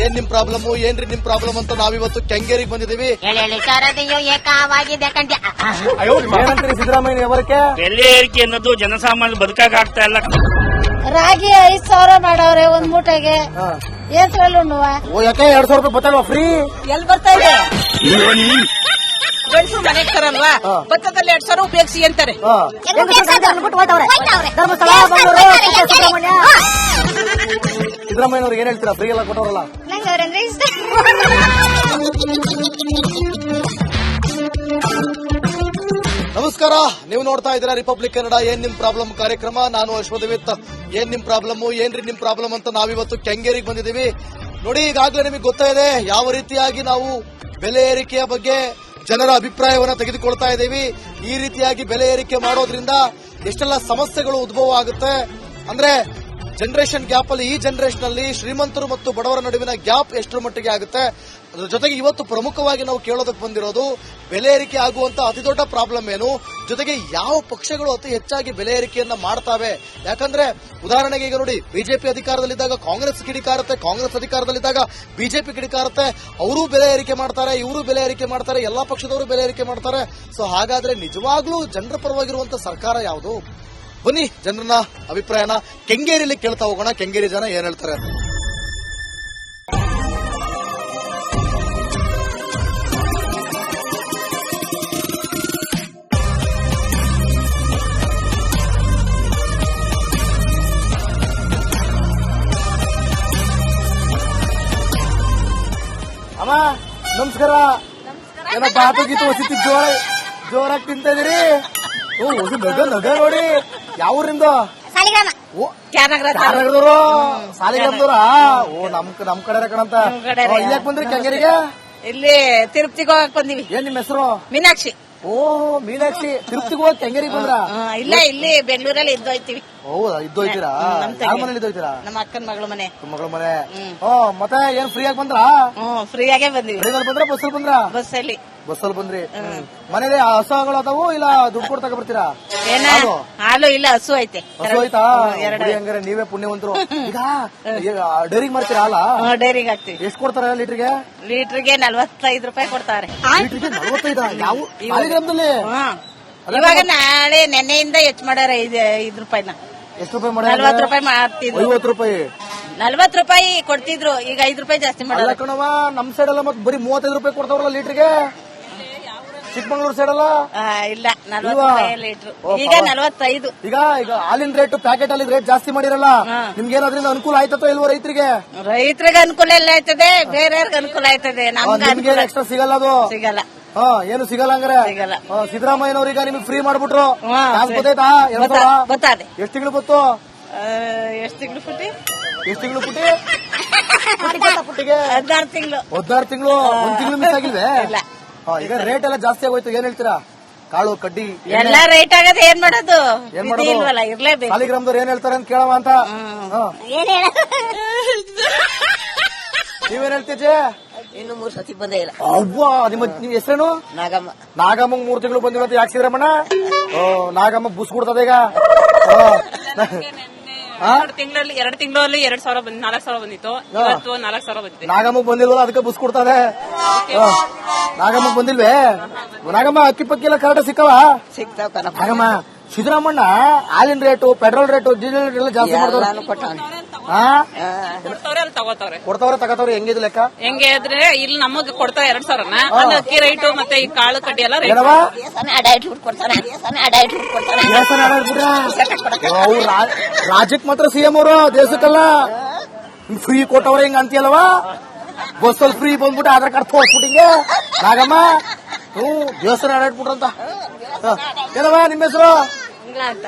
ಏನ್ ನಿಮ್ ಪ್ರಾಬ್ಲಮ್ ಏನ್ರಿ ನಿಮ್ ಪ್ರಾಬ್ಲಮ್ ಅಂತ ನಾವಿವತ್ತು ಕೆಂಗೇರಿಗೆ ಬಂದಿದೀವಿ. ಏನಂತೀರಿ ಸಿದ್ದರಾಮಯ್ಯ ಅವರಕ್ಕೆ? ಬೆಲೆ ಏರಿಕೆ ಅನ್ನೋದು ಜನಸಾಮಾನ್ಯ ಬದುಕಾಗ ಆಗ್ತಾ ಇಲ್ಲ. ರಾಗಿ 5,000 ಮಾಡವ್ರೆ ಒಂದ್ ಮೂಟೆಗೆ. ಏನ್ ಯಾಕೆ 2,000 ರೂಪಾಯಿ ಬತ್ತಲ್ವಾ ಫ್ರೀ? ಎಲ್ಲಿ ಬರ್ತಾ ಇದೆ? ಗಂಡಸರು ಮನೆಗೆ ತರಲ್ವಾ, ಭತ್ತದಲ್ಲಿ 2,000 ಉಪಯೋಗಿಸಿ ಅಂತಾರೆ. ಸಿದ್ದರಾಮಯ್ಯ ಅವ್ರಿಗೆ ಏನ್ ಹೇಳ್ತೀರಾ? ಫ್ರೀ ಎಲ್ಲ ಕೊಟ್ಟವ್ರಲ್ಲ. ನಮಸ್ಕಾರ, ನೀವು ನೋಡ್ತಾ ಇದ್ದೀರಾ ರಿಪಬ್ಲಿಕ್ ಕನ್ನಡ ಏನ್ ನಿಮ್ ಪ್ರಾಬ್ಲಮ್ ಕಾರ್ಯಕ್ರಮ. ನಾನು ಅಶ್ವಥವಿತ್. ಏನ್ ನಿಮ್ ಪ್ರಾಬ್ಲಮ್ ಏನ್ರಿ ನಿಮ್ ಪ್ರಾಬ್ಲಮ್ ಅಂತ ನಾವಿವತ್ತು ಕೆಂಗೇರಿಗೆ ಬಂದಿದ್ದೀವಿ. ನೋಡಿ, ಈಗಾಗಲೇ ನಿಮಗೆ ಗೊತ್ತಾ ಇದೆ ಯಾವ ರೀತಿಯಾಗಿ ನಾವು ಬೆಲೆ ಏರಿಕೆಯ ಬಗ್ಗೆ ಜನರ ಅಭಿಪ್ರಾಯವನ್ನ ತೆಗೆದುಕೊಳ್ತಾ ಇದ್ದೀವಿ. ಈ ರೀತಿಯಾಗಿ ಬೆಲೆ ಏರಿಕೆ ಮಾಡೋದ್ರಿಂದ ಎಷ್ಟೆಲ್ಲ ಸಮಸ್ಯೆಗಳು ಉದ್ಭವ ಆಗುತ್ತೆ ಅಂದ್ರೆ ಜನರೇಷನ್ ಗ್ಯಾಪ್ ಅಲ್ಲಿ, ಈ ಜನರೇಷನ್ ಅಲ್ಲಿ ಶ್ರೀಮಂತರು ಮತ್ತು ಬಡವರ ನಡುವಿನ ಗ್ಯಾಪ್ ಎಷ್ಟರ ಮಟ್ಟಿಗೆ ಆಗುತ್ತೆ. ಅದರ ಜೊತೆಗೆ ಇವತ್ತು ಪ್ರಮುಖವಾಗಿ ನಾವು ಕೇಳೋದಕ್ಕೆ ಬಂದಿರೋದು ಬೆಲೆ ಏರಿಕೆ ಆಗುವಂತ ಅತಿ ದೊಡ್ಡ ಪ್ರಾಬ್ಲಮ್ ಏನು, ಜೊತೆಗೆ ಯಾವ ಪಕ್ಷಗಳು ಅತಿ ಹೆಚ್ಚಾಗಿ ಬೆಲೆ ಏರಿಕೆಯನ್ನ ಮಾಡ್ತಾವೆ. ಯಾಕಂದ್ರೆ ಉದಾಹರಣೆಗೆ ಈಗ ನೋಡಿ, ಬಿಜೆಪಿ ಅಧಿಕಾರದಲ್ಲಿದ್ದಾಗ ಕಾಂಗ್ರೆಸ್ ಕಿಡಿಕಾರುತ್ತೆ, ಕಾಂಗ್ರೆಸ್ ಅಧಿಕಾರದಲ್ಲಿದ್ದಾಗ ಬಿಜೆಪಿ ಕಿಡಿಕಾರುತ್ತೆ. ಅವರು ಬೆಲೆ ಏರಿಕೆ ಮಾಡ್ತಾರೆ, ಇವರು ಬೆಲೆ ಏರಿಕೆ ಮಾಡ್ತಾರೆ, ಎಲ್ಲಾ ಪಕ್ಷದವರು ಬೆಲೆ ಏರಿಕೆ ಮಾಡ್ತಾರೆ. ಸೊ ಹಾಗಾದ್ರೆ ನಿಜವಾಗ್ಲೂ ಜನರ ಪರವಾಗಿರುವಂತ ಸರ್ಕಾರ ಯಾವುದು? ಬನ್ನಿ ಜನರನ್ನ ಅಭಿಪ್ರಾಯನ ಕೆಂಗೇರಿಯಲ್ಲಿ ಕೇಳ್ತಾ ಹೋಗೋಣ. ಕೆಂಗೇರಿ ಜನ ಏನ್ ಹೇಳ್ತಾರೆ ಅಂತ. ಅಮ್ಮ ನಮಸ್ಕಾರ. ಏನೋ ಬಾತು ಗೀತು ಹೊಸಿತಿ ಜೋರಾಗಿ ತಿಂತಾ ಇದೀರಿ. ನಗ ನೋಡಿ. ಯಾವ ಊರಿಂದ? ಕ್ಯಾನಗರದವರು, ಸಾಲಿಗ್ರಾಮದವ್ರ? ಓ, ನಮ್ ಕಡೆ ಕಣಂತ. ಇಲ್ಲಾಕ್ ಬಂದ್ರಿ ಕೆಂಗೇರಿಗೆ? ಇಲ್ಲಿ ತಿರುಪತಿಗೆ ಹೋಗಕ್ ಬಂದಿವಿ. ಏನ್ ನಿಮ್ ಹೆಸರು? ಮೀನಾಕ್ಷಿ. ಓ, ಮೀನಾಕ್ಷಿ. ತಿರುಪತಿಗೆ ಹೋಗಿ ಕೆಂಗೇರಿಗೆ ಬಂದ್ರ? ಇಲ್ಲ, ಇಲ್ಲಿ ಬೆಂಗಳೂರಲ್ಲಿ ಇದ್ದೋಯ್ತಿವಿ. ಹೌದಾ, ಇದ್ದೋಯ್ತೀರಾ? ಯಾರ ಮನೇಲಿ ಇದ್ದೋಯ್ತೀರಾ? ನಮ್ಮ ಅಕ್ಕನ ಮಗಳ ಮನೆ. ಮಗಳ ಮನೆ. ಮತ್ತೆ ಏನ್ ಫ್ರೀ ಆಗಿ ಬಂದ್ರ? ಫ್ರೀ ಆಗೇ ಬಂದಿವಿ. ಟ್ರೈನಲ್ಲಿ ಬಂದ್ರ ಬಸ್ಸಲ್ಲಿ ಬಂದ್ರ? ಬಸ್ಸಲ್ಲಿ. ಬಸ್ಸಲ್ಲಿ ಬಂದ್ರಿ. ಮನೇಲಿ ಹಸುಗಳು ಅದಾವು, ಇಲ್ಲ ದುಡ್ಡು ಕೊಡ್ತಾಕ ಬರ್ತೀರಾ? ಹಾಲು ಇಲ್ಲ, ಹಸು ಐತೆ. ಹಸು ಆಯ್ತಾ? ಹಂಗಾರೆ ನೀವೇ ಪುಣ್ಯವಂತರು. ಈಗ ಡೈರಿಗೆ ಮಾಡ್ತೀರಾ ಹಾಲ? ಡೈರಿಗೆ ಹಾಕ್ತಿವಿ. ಎಷ್ಟು ಕೊಡ್ತಾರೆ ಲೀಟರ್ಗೆ? ಲೀಟರ್ಗೆ 45 ರೂಪಾಯಿ ಕೊಡ್ತಾರೆ. ಲೀಟರ್ಗೆ 45? ಯಾವ ಸಾಲಿಗ್ರಾಮದಲ್ಲಿ? ಇವಾಗ ನಾಳೆ ನೆನ್ನೆಯಿಂದ ಹೆಚ್ಚು ಮಾಡ್ಯಾರ 5 ರೂಪಾಯಿನ. ಎಷ್ಟು ರೂಪಾಯಿ ಮಾಡ್ಯಾರ? 40 ರೂಪಾಯಿ ಮಾಡ್ತಿದ್ರು. 50 ರೂಪಾಯಿ? 40 ರೂಪಾಯಿ ಕೊಡ್ತಿದ್ರು, ಈಗ 5 ರೂಪಾಯಿ ಜಾಸ್ತಿ ಮಾಡ್ಯಾರ. ಕಣವ, ನಮ್ ಸೈಡ್ ಎಲ್ಲ ಮತ್ತೆ ಬರೀ 35 ರೂಪಾಯಿ ಕೊಡ್ತಾವ್ರಲ್ಲ ಲೀಟರ್ಗೆ. ಚಿಕ್ಕಮಂಗ್ಳೂರ್ ಸೈಡ್ ಅಲ್ಲ? ಇಲ್ಲ, 40 ರೂಪಾಯಿ ಲೀಟರ್. ಈಗ 45. ಈಗ ಹಾಲಿನ ರೇಟ್, ಪ್ಯಾಕೆಟ್ ಅಲ್ಲಿ ರೇಟ್ ಜಾಸ್ತಿ ಮಾಡಿರಲ್ಲ, ನಿಮ್ಗೆ ಏನಾದ್ರಿಂದ ಅನುಕೂಲ ಆಯ್ತೋ ಇಲ್ವೋ ರೈತರಿಗೆ? ರೈತರಿಗೆ ಅನುಕೂಲ ಎಲ್ಲ ಆಯ್ತದೆ, ಬೇರೆಯವ್ರಿಗೆ ಅನುಕೂಲ ಆಯ್ತದೆ. ನಮ್ಗೆ ಎಕ್ಸ್ಟ್ರಾ ಸಿಗಲ್ಲ, ಅದು ಸಿಗಲ್ಲ. ಏನು ಸಿಗಲ್ಲ ಹಂಗಾರೆ? ಸಿಗಲ್ಲ. ಸಿದ್ದರಾಮಯ್ಯನವ್ರೀಗ ನಿಮ್ಗೆ ಫ್ರೀ ಮಾಡ್ಬಿಟ್ರು. ಗೊತ್ತಾಯ್ತಾ? ಗೊತ್ತಾದೆ. ಎಷ್ಟು ತಿಂಗಳು ಗೊತ್ತು? ಎಷ್ಟು ತಿಂಗಳು ಪುಟ್ಟಿ? ಎಷ್ಟು ತಿಂಗಳು ಪುಟ್ಟಿ? ಪುಟ್ಟಿಗೆ 16 ತಿಂಗಳು. 16 ತಿಂಗಳು. 1 ತಿಂಗಳು ಮಿಸ್ ಆಗಿಲ್ವೇ? ಈಗ ರೇಟ್ ಎಲ್ಲ ಜಾಸ್ತಿ ಆಗೋಯ್ತು, ಏನ್ ಹೇಳ್ತೀರಾ? ಕಾಳು ಕಡ್ಡಿ ಎಲ್ಲ ರೇಟ್ ಆಗದೆ, ಏನ್ ಮಾಡೋದು? ಏನ್ ಮಾಡೋದು? ಇರ್ಲೇಬೇಕು. ಸಾಲಿಗ್ರಾಮದವ್ರು ಏನ್ ಹೇಳ್ತಾರೆ ಅಂತ ಕೇಳವ ಅಂತ. ನೀವೇನ್ ಹೇಳ್ತೀಜೆ? ಇನ್ನು 3 ಸತಿ ಬಂದೇ ಇಲ್ಲ. ಅವ್ವ, ನಿಮ್ಮ ಹೆಸರೇನು? ನಾಗಮ್ಮ. ನಾಗಮ್ಮ 3 ತಿಂಗಳು ಬಂದಿರೋದು ಯಾಕೆ ಸಿದ್ದರಾಮಣ್ಣ? ನಾಗಮ್ಮ ಬುಸ್ ಕೊಡ್ತದ ಈಗ. 2 ತಿಂಗಳಲ್ಲಿ 2,000 ಬಂದಿತ್ತು, 4,000 ಬಂದಿತ್ತು. ಇವತ್ತು 4,000 ಬಂದಿದೆ. ನಾಗಮ್ಮ ಬಂದಿಲ್ವಲ್ಲ, ಅದಕ್ಕೆ ಬುಸ್ ಕೊಡ್ತದೆ. ನಾಗಮ್ಮ ಬಂದಿಲ್ವೇ? ನಾಗಮ್ಮ ಅಕ್ಕಿ ಪಕ್ಕಿ ಎಲ್ಲ ಕರೆಕ್ಟ್ ಸಿಕ್ಕವ? ಸಿಗ್ತಾವ. ನಾಗಮ್ಮ, ಸಿದ್ದರಾಮಣ್ಣ ಹಾಲಿನ rate, petrol rate, diesel rate ಎಲ್ಲ ಜಾಸ್ತಿ ಮಾಡ್ತಾರೆ. ಕೊಡ್ತಾವ್ರೆ ತಗೋತಾವ್ರೆ. ಹೆಂಗಿದ್ ಲೆಕ್ಕ? ಹೆಂಗೆ ಅಂದ್ರೆ ಇಲ್ಲಿ ನಮಗ್ ಕೊಡ್ತಾರೆ 2,000ನ. ಅಕ್ಕಿ ರೈಟು ಮತ್ತೆ ಈ ಕಾಳು ಕಡ್ಡಿ ಎಲ್ಲ ರೇಟ್. ರಾಜ್ಯಕ್ಕೆ ಮಾತ್ರ ಸಿಎಂ ಅವರು, ದೇಶಕ್ಕಲ್ಲ. ಫ್ರೀ ಕೊಟ್ಟವ್ರೆ ಹಿಂಗ ಅಂತೀಯಲ್ವಾ? ಬಸ್ಸಲ್ಲಿ ಫ್ರೀ ಬಂದ್ಬಿಟ್ಟು ಆಧಾರ್ ಕಾರ್ಡ್ ತೋರ್ಸ್ಬಿಟ್ಟಿಂಗೆ ನಾಗಮ್ಮ. ದೇವಸ್ಥಾನ ಆಡಾಡ್ಬಿಟ್ರಂತ. ಏನವ ನಿಮ್ಮ ಹೆಸರು?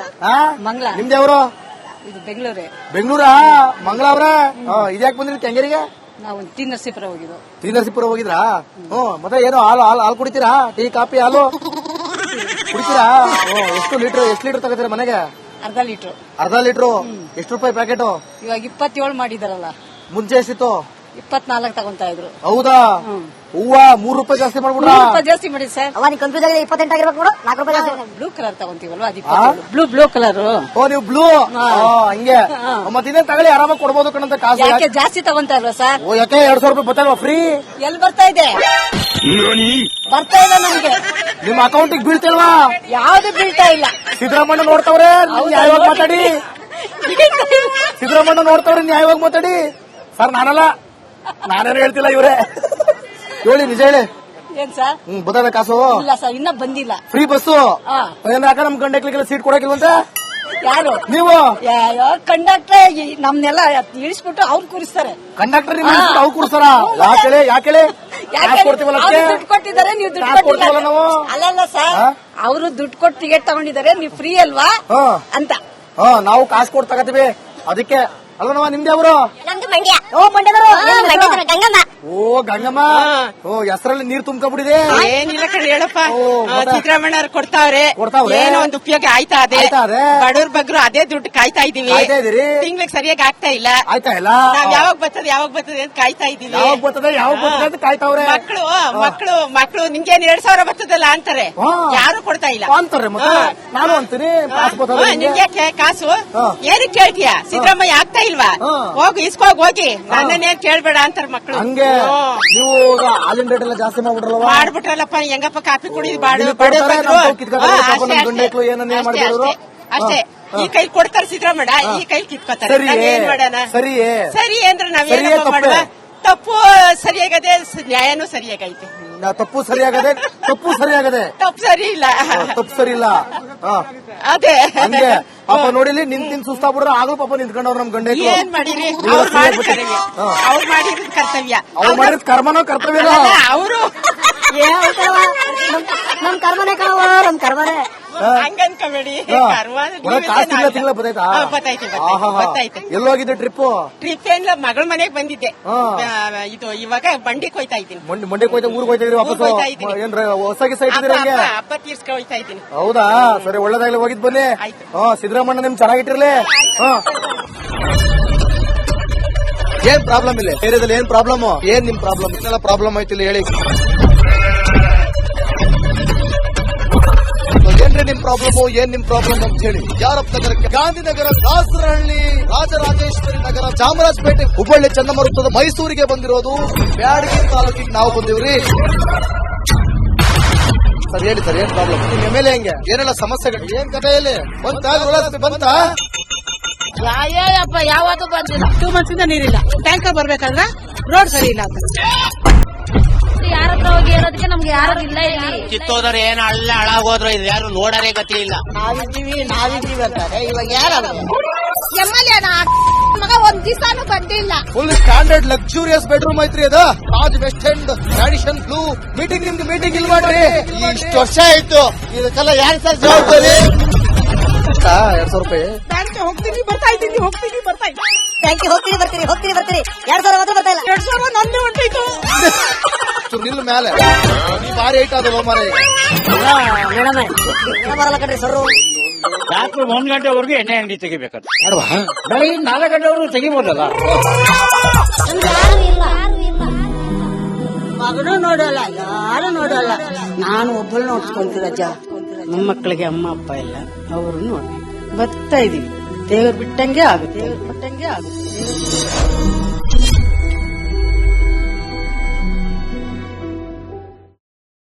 ನಿಮ್ದು ಯಾವ್ರು? ಬೆಂಗಳೂರಾ? ಮಂಗಳವ್ರ? ಇದ್ಯಾಕೆ ಬಂದ್ರಿ ಕೆಂಗೇರಿಗೆ? ನಾವು ಟಿ ನರಸೀಪುರ ಹೋಗಿದ್ದು. ಟಿ ನರಸೀಪುರ ಹೋಗಿದ್ರಾ? ಮತ್ತೆ ಏನು ಹಾಲು ಕುಡಿತೀರಾ? ಟೀ ಕಾಫಿ ಹಾಲು ಕುಡಿತೀರಾ? ಎಷ್ಟು ಲೀಟರ್ ತಗೋತೀರಾ ಮನೆಗೆ? ಅರ್ಧ ಲೀಟರ್. ಅರ್ಧ ಲೀಟರ್? ಎಷ್ಟು ರೂಪಾಯಿ ಪ್ಯಾಕೆಟ್? ಇವಾಗ 27 ಮಾಡಿದಾರಲ್ಲ. ಮುಂಚೆ ಎಷ್ಟಿತ್ತು? 24 ತಗೊಂತಾ ಇದ್ರು. ಹೌದಾ? ಹೂವ 3 ರೂಪಾಯಿ ಜಾಸ್ತಿ ಮಾಡ್ಬಿಡ್ರ? 3 ರೂಪಾಯಿ ಜಾಸ್ತಿ ಮಾಡಿ ಸರ್. ಅವ ನೀ ಕನ್ಫ್ಯೂಸ್ ಆಗಿದೆ 28 ಆಗಿರ್ಬೇಕು ನೋಡು 4 ರೂಪಾಯಿ ಜಾಸ್ತಿ. ಬ್ಲೂ ಕಲರ್ ತಗೊಂತೀವಲ್ವಾ ಅದು ಬ್ಲೂ ಕಲರ್. ಓ ನೀವು ಬ್ಲೂ ಹಂಗೆ ಮತ್ತೆ ಇದೇನ್ ತಗೊಳ್ಳಿ ಆರಾಮಾಗಿ ಕೊಡ್ಬೋದು ಕಣಂತ ಕಾಸು. ಯಾಕೆ ಜಾಸ್ತಿ ತಗೊಂತಾ ಇಲ್ವಾ ಸರ್? ಓ ಯಾಕೆ 200 ರೂಪಾಯಿ ಬರ್ತಾವ ಫ್ರೀ? ಎಲ್ಲಿ ಬರ್ತಾ ಇದೆ? ಬರ್ತಾ ಇಲ್ಲ ನಮ್ಗೆ. ನಿಮ್ ಅಕೌಂಟಿಗೆ ಬೀಳ್ತಿಲ್ವಾ? ಯಾವ್ದು ಬೀಳ್ತಾ ಇಲ್ಲ. ಸಿದ್ದರಾಮಣ್ಣ ನೋಡ್ತಾವ್ರೆ ನ್ಯಾಯವಾಗಿ ಮಾತಾಡಿ. ಸಿದ್ದರಾಮಣ್ಣ ನೋಡ್ತಾವ್ರೆ ನ್ಯಾಯವಾಗಿ ಮಾತಾಡಿ. ಸರ್ ನಾನೇನು ಹೇಳ್ತಿಲ್ಲ ಇವ್ರೆ ಹೇಳಿ ನಿಜ ಹೇಳಿ. ಏನ್ ಸರ್? ಬರ್ತದ ಕಾಸು? ಇಲ್ಲ ಸರ್ ಇನ್ನ ಬಂದಿಲ್ಲ. ಫ್ರೀ ಬಸ್ಸು ಹಾ. ಯಾಕ ನಮ್ ಗಂಡಕ್ಲಿಗೆಲ್ಲ ಸೀಟ್ ಕೊಡಕಿಲ್ವಂತೆ? ಯಾರು? ನೀವು ಕಂಡಕ್ಟರ್ ನಮ್ನೆಲ್ಲ ಇಳಿಸ್ಬಿಟ್ಟು ಅವ್ರು ಕೂರಿಸ್ತಾರೆ. ಕಂಡಕ್ಟರ್ ಅವ್ರು ಕೂರ್ಸಾರ? ಯಾಕೆ ಕೊಡ್ತೀವಲ್ಲ ದುಡ್ಡು ಕೊಟ್ಟಿದ್ದಾರೆ ನೀವು ದುಡ್ಡು ಕೊಟ್ಟಿಲ್ಲ ನಾವು. ಅಲ್ಲ ಸರ್ ಅವರು ದುಡ್ಡು ಕೊಟ್ಟು ಟಿಕೆಟ್ ತಗೊಂಡಿದ್ದಾರೆ ನೀವು ಫ್ರೀ ಅಲ್ವಾ ಅಂತ. ನಾವು ಕಾಸು ಕೊಟ್ಟು ತಗತೀವಿ ಅದಕ್ಕೆ ಅಲ್ವಾ. ನಿಮ್ದೆ ಅವರು? ನಮ್ದು ಮಂಡ್ಯ. ಓ ಮಂಡ್ಯದವರು ಗಂಗಮ್ಮ. ಓ ಗಂಗಮ್ಮ. ಓ ಹೆಸರಲ್ಲಿ ನೀರ್ ತುಂಬ್ಕೊಂಡ್ಬಿಟ್ಟಿದೆ. ಏನಿಲ್ಲ ಕಡೆ ಹೇಳಪ್ಪ. ಸಿದ್ದರಾಮಣ್ಣ ಅವ್ರು ಕೊಡ್ತಾವ್ರೆ. ಏನೋ ಒಂದು ಉಪಯೋಗ ಆಯ್ತಾ ಅದೇ. ಬಡವ್ರ ಬಗ್ರು ಅದೇ ದುಡ್ಡು ಕಾಯ್ತಾ ಇದೀವಿ. ತಿಂಗ್ಳಿಗೆ ಸರಿಯಾಗಿ ಆಗ್ತಾ ಇಲ್ಲ. ಆಯ್ತಾ ಇಲ್ಲ? ನಾವ್ ಯಾವಾಗ ಬರ್ತದೆ ಅಂತ ಕಾಯ್ತಾ ಇದೀವಿ. ಯಾವಾಗ ಬರ್ತದೆ ಅಂತ ಕಾಯ್ತಾವ್ರೆ. ಮಕ್ಕಳು ನಿಂಗೇನ್ 2000 ಬರ್ತದಲ್ಲ ಅಂತಾರೆ. ಯಾರು ಕೊಡ್ತಾ ಇಲ್ಲ ಅಂತಾರೆ. ಮತ್ತೆ ನಾನು ಅಂತೀನಿ ನಿಂಗೆ ಕಾಸು ಏನಕ್ಕೆ ಕೇಳ್ತೀಯ? ಸಿದ್ದರಾಮಯ್ಯ ಆಗ್ತಾ ಇಲ್ವಾ? ಹೋಗಿ ಇಸ್ಕೋಗಿ ನನ್ನೇನ್ ಕೇಳ್ಬೇಡ ಅಂತಾರ ಮಕ್ಕಳು. ಹಂಗೆ ನೀವು ಹಾಲಿನ ರೇಟ್ ಎಲ್ಲ ಜಾಸ್ತಿ ಮಾಡ್ಬಿಟ್ರಲ್ಲಪ್ಪ. ಹೆಂಗಪ್ಪ ಕಾಫಿ ಕುಡಿದ್ ಅಷ್ಟೇ. ಈ ಕೈ ಕೊಡ್ತಾರ ಸಿದ್ದರಾಮಯ್ಯ, ಈ ಕೈ ಕಿತ್ಕೋತಾರೆ. ಏನ್ ಮಾಡೋಣ? ಸರಿ ಅಂದ್ರೆ ನಾವೇನಪ್ಪ ಮಾಡುವ? ತಪ್ಪು ಸರಿಯಾಗದೆ, ನ್ಯಾಯನೂ ಸರಿಯಾಗೈತೆ. ತಪ್ಪು ಸರಿಯಾಗದೆ ತಪ್ಪು ಸರಿ ಇಲ್ಲ ಅದೇ ಹಂಗೆ. ಪಾಪ ನೋಡಿಲಿ ನಿಂತಿನ ಸುಸ್ತಾಗ್ಬಿಡ್ರ ಆಗ್ಲೂ ಪಾಪ ನಿಂತ್ಕೊಂಡವ್ರು ನಮ್ ಗಂಡ. ಏನ್ ಮಾಡಿರಿ? ಅವ್ರು ಮಾಡಿರೋದು ಕರ್ತವ್ಯ. ಅವ್ರು ಮಾಡಿದ ಕರ್ಮನೋ ಕರ್ತವ್ಯ. ಅವರು ನಮ್ ಕರ್ಮನೆ ಕಾವ ನಮ್ ಕರ್ಮನೆ ಹಂಗನ್ಕೋಬೇಡಿ. ಕಾಸಿಲ್ಲ ತಿಂಗಳ ಬತ್ತೈತೆ. ಎಲ್ಲೋಗಿದ್ದೆ ಟ್ರಿಪ್ ಏನಿಲ್ಲ, ಮಗಳ ಮನೆಗ್ ಬಂದಿದ್ದೆ. ಇದು ಇವಾಗ ಬಂಡಿಗೆ ಹೋಯ್ತಾ ಇದ್ದೀನಿ. ಮಂಡ್ಯಕ್ಕೆ ಹೋಯ್ತಾ ಊರಿಗೆ ಹೋಯ್ತಾ ಇದ್ರಿ ವಾಪಸ್? ಏನ್ರ ಹೊಸಗೆ ಸೈಟ್ ಇದ್ರಂಗೆ ಹಬ್ಬ ತೀರ್ಸ್ಕೊ ಹೋಯ್ತಾ ಇದ್ದೀನಿ. ಹೌದಾ? ಸರಿ ಒಳ್ಳೇದಾಗ್ಲಿ ಹೋಗಿದ್ ಬನ್ನಿ. ಸಿದ್ದರಾಮಣ್ಣ ನಿಮ್ ಚೆನ್ನಾಗಿಟ್ಟಿರ್ಲಿ. ಏನ್ ಪ್ರಾಬ್ಲಮ್ ಇಲ್ಲ ಏರಿಯಾದಲ್ಲಿ? ಏನ್ ಪ್ರಾಬ್ಲಮ್? ಏನ್ ನಿಮ್ ಪ್ರಾಬ್ಲಮ್? ಇದೆಲ್ಲ ಪ್ರಾಬ್ಲಮ್ ಆಯ್ತಿಲ್ಲ ಹೇಳಿ. ಏನ್ರಿ ನಿಮ್ ಪ್ರಾಬ್ಲಮ್? ಏನ್ ನಿಮ್ ಪ್ರಾಬ್ಲಮ್ ಅಂತ ಹೇಳಿ. ಯಾರಪ್ಪ ನಗರಕ್ಕೆ? ಗಾಂಧಿನಗರ, ದಾಸರಹಳ್ಳಿ, ರಾಜರಾಜೇಶ್ವರಿ ನಗರ, ಚಾಮರಾಜಪೇಟೆ, ಹುಬ್ಬಳ್ಳಿ, ಚನ್ನಮರುತ್ತದ, ಮೈಸೂರಿಗೆ ಬಂದಿರೋದು. ಬ್ಯಾಡಗಿ ತಾಲೂಕಿಗೆ ನಾವು ಬಂದಿವ್ರಿ. ಸರ್ ಹೇಳಿ ಸರ್, ಏನ್ ಪ್ರಾಬ್ಲಮ್? ನಿಮ್ ಎಮ್ ಎಲ್ ಎ ಹೆಂಗೆ? ಏನೆಲ್ಲ ಸಮಸ್ಯೆಗಳು? ಏನ್ ಕಥೆಯಲ್ಲಿ ಬಂತ? ಯಾಯಪ್ಪ ಯಾವತ್ತೂ ಬಂದಿಲ್ಲ. 2 months ಇಂದ ನೀರಿಲ್ಲ. ಟ್ಯಾಂಕರ್ ಬರ್ಬೇಕಾದ್ರೆ ರೋಡ್ ಸರಿ ಇಲ್ಲ ಅಂತ ಯಾರ ಹತ್ರ ಹೋಗಿ ಹೇಳೋದಕ್ಕೆ ನಮ್ಗೆ ಯಾರು ಇಲ್ಲ. ಕಿತ್ತೋದ್ರೆ ಏನ್ ಅಲ್ಲ ಹಾಳಾಗೋದ್ರು ಇದು ಯಾರು ನೋಡರೇ ಗತಿ ಇಲ್ಲ. ನಾವಿದ್ದೀವಿ ಅಂತಾರೆ. ಇವಾಗ ಯಾರು ಮಗ ಒಂದ್ ದಿವಸಾನು ಬಂದಿಲ್ಲ. ಫುಲ್ ಸ್ಟ್ಯಾಂಡರ್ಡ್ ಲಕ್ಸುರಿಯಸ್ ಬೆಡ್ರೂಮ್ ಐತ್ರಿ ಅದು. Taj West End tradition blue. ನಿಮ್ದು ಮೀಟಿಂಗ್ ಇಲ್ಲಿ ಮಾಡ್ರಿ. ಇಷ್ಟು ವರ್ಷ ಆಯ್ತು ಇದಕ್ಕೆಲ್ಲ ಯಾರು ಸರ್ ಜವಾಬ್ದಾರಿ? 200 ರೂಪಾಯಿ ಹೋಗ್ತೀನಿ ಬರ್ತಾ ಇದ್ದೀನಿ. ಬ್ಯಾಂಕಿಗೆ ಹೋಗ್ತೀರಿ ಬರ್ತೀರಿ 2000 ಮಾತ್ರ ಬರ್ತಾ ಇಲ್ಲ. 2000 ನಂದು ಹೊಂಟೈತು. ನಿಲ್ ಮೇಲೆ ಭಾರಿ ಐಟ್ ಅದು ಮಾರ. ಬರಲ್ಲ ಕಣ್ರಿ ಸರ್. ರಾತ್ರಿ 1 ಗಂಟೆವರೆಗೂ ಎಣ್ಣೆ ಅಂಗಡಿ ತೆಗಿಬೇಕಾದ್ರೆ ಬೆಳಗ್ಗೆ 4 ಗಂಟೆವರೆಗೂ ತೆಗಿಬೋದಲ್ಲ. ಮಗನೂ ನೋಡಲ್ಲ, ಯಾರು ನೋಡಲ್ಲ. ನಾನು ಒಬ್ಬಳು ನೋಡ್ಸ್ಕೊಂತೀರಜ್ಜ. ಮೊಮ್ಮಕ್ಕಳಿಗೆ ಅಮ್ಮ ಅಪ್ಪ ಇಲ್ಲ, ಅವರು ನೋಡಿ ಬರ್ತಾ ಇದೀವಿ. ದೇವ್ರು ಬಿಟ್ಟಂಗೆ ಆಗುತ್ತೆ.